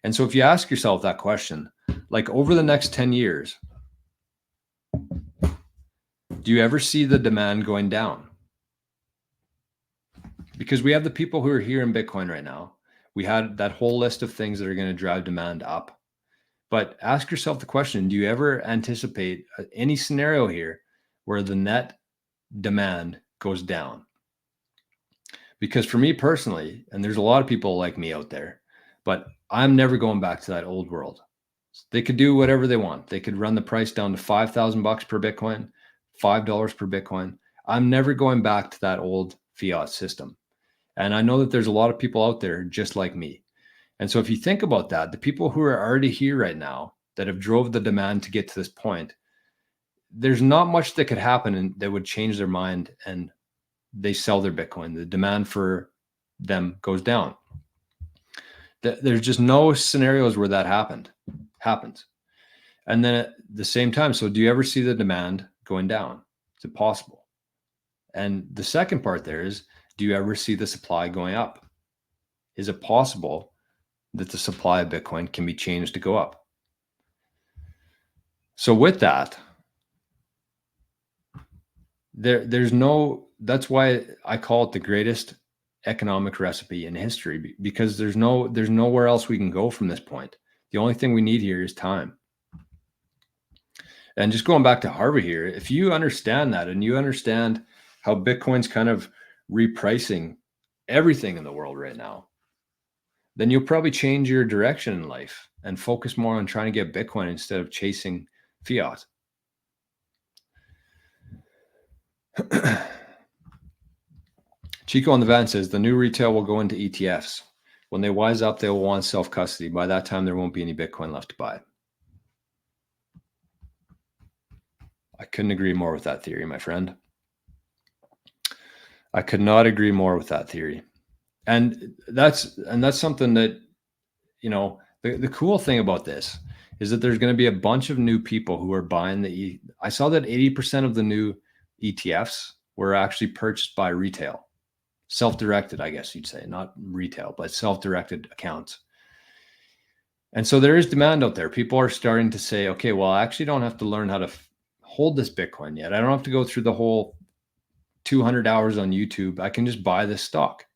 And so if you ask yourself that question, like over the next 10 years, do you ever see the demand going down? Because we have the people who are here in Bitcoin right now. We had that whole list of things that are going to drive demand up. But ask yourself the question, do you ever anticipate any scenario here where the net demand goes down? Because for me personally, and there's a lot of people like me out there, but I'm never going back to that old world. They could do whatever they want. They could run the price down to $5,000 per Bitcoin, $5 per Bitcoin. I'm never going back to that old fiat system. And I know that there's a lot of people out there just like me. And so if you think about that, the people who are already here right now that have drove the demand to get to this point, there's not much that could happen and that would change their mind and they sell their Bitcoin. The demand for them goes down. There's just no scenarios where that happens. And then at the same time, so do you ever see the demand going down? Is it possible? And the second part there is, do you ever see the supply going up? Is it possible that the supply of Bitcoin can be changed to go up? So with that, that's why I call it the greatest economic recipe in history, because there's nowhere else we can go from this point. The only thing we need here is time. And just going back to Harvey here, if you understand that and you understand how Bitcoin's kind of repricing everything in the world right now, then you'll probably change your direction in life and focus more on trying to get Bitcoin instead of chasing fiat. Chico on the van says the new retail will go into ETFs. When they wise up, they will want self-custody. By that time, there won't be any Bitcoin left to buy. I couldn't agree more with that theory, my friend. I could not agree more with that theory. And that's something that, you know, the cool thing about this is that there's going to be a bunch of new people who are buying I saw that 80% of the new ETFs were actually purchased by retail. Self-directed, I guess you'd say, not retail, but self-directed accounts. And so there is demand out there. People are starting to say, okay, well, I actually don't have to learn how to hold this Bitcoin yet. I don't have to go through the whole 200 hours on YouTube. I can just buy this stock.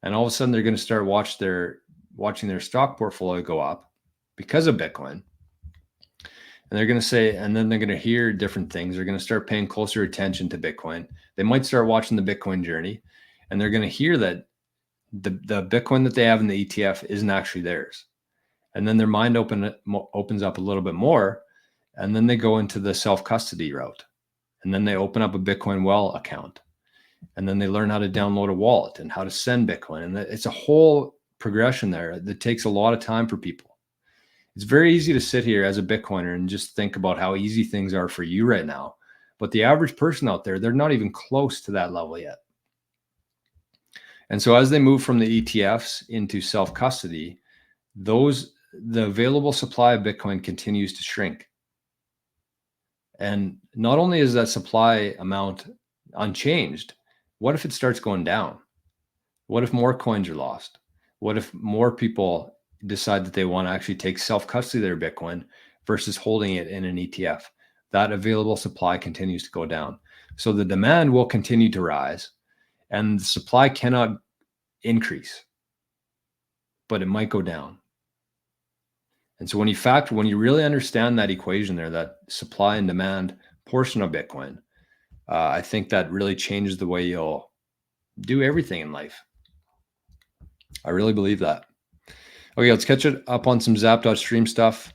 And all of a sudden they're going to start watching their stock portfolio go up because of Bitcoin. And they're going to say, and then they're going to hear different things. They're going to start paying closer attention to Bitcoin. They might start watching the Bitcoin journey, and they're going to hear that the Bitcoin that they have in the ETF isn't actually theirs. And then their mind opens up a little bit more, and then they go into the self-custody route. And then they open up a Bitcoin Well account. And then they learn how to download a wallet and how to send Bitcoin. And it's a whole progression there that takes a lot of time for people. It's very easy to sit here as a Bitcoiner and just think about how easy things are for you right now. But the average person out there, they're not even close to that level yet. And so as they move from the ETFs into self-custody, the available supply of Bitcoin continues to shrink. And not only is that supply amount unchanged, what if it starts going down? What if more coins are lost? What if more people decide that they want to actually take self-custody of their Bitcoin versus holding it in an ETF? That available supply continues to go down. So the demand will continue to rise and the supply cannot increase, but it might go down. And so when you really understand that equation there, that supply and demand portion of Bitcoin, I think that really changes the way you'll do everything in life. I really believe that. Okay, let's catch it up on some Zap.stream stuff.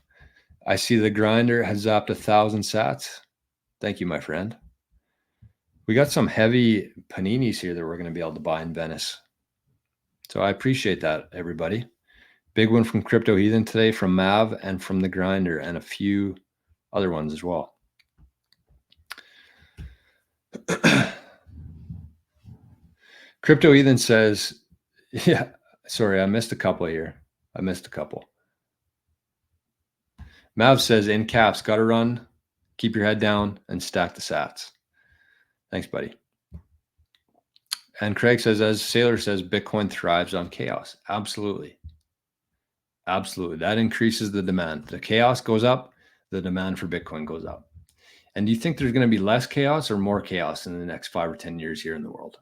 I see the grinder has zapped 1,000 sats. Thank you, my friend. We got some heavy paninis here that we're going to be able to buy in Venice. So I appreciate that, everybody. Big one from Crypto Heathen today, from Mav and from the grinder, and a few other ones as well. Crypto Heathen says, yeah, sorry, I missed a couple here. Mav says, in caps, got to run, keep your head down, and stack the sats. Thanks, buddy. And Craig says, as Sailor says, Bitcoin thrives on chaos. Absolutely. Absolutely. That increases the demand. The chaos goes up, the demand for Bitcoin goes up. And do you think there's going to be less chaos or more chaos in the next 5 or 10 years here in the world?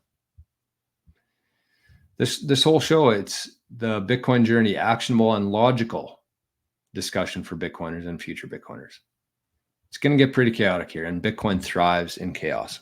This whole show, it's the Bitcoin journey, actionable and logical discussion for Bitcoiners and future Bitcoiners. It's going to get pretty chaotic here, and Bitcoin thrives in chaos.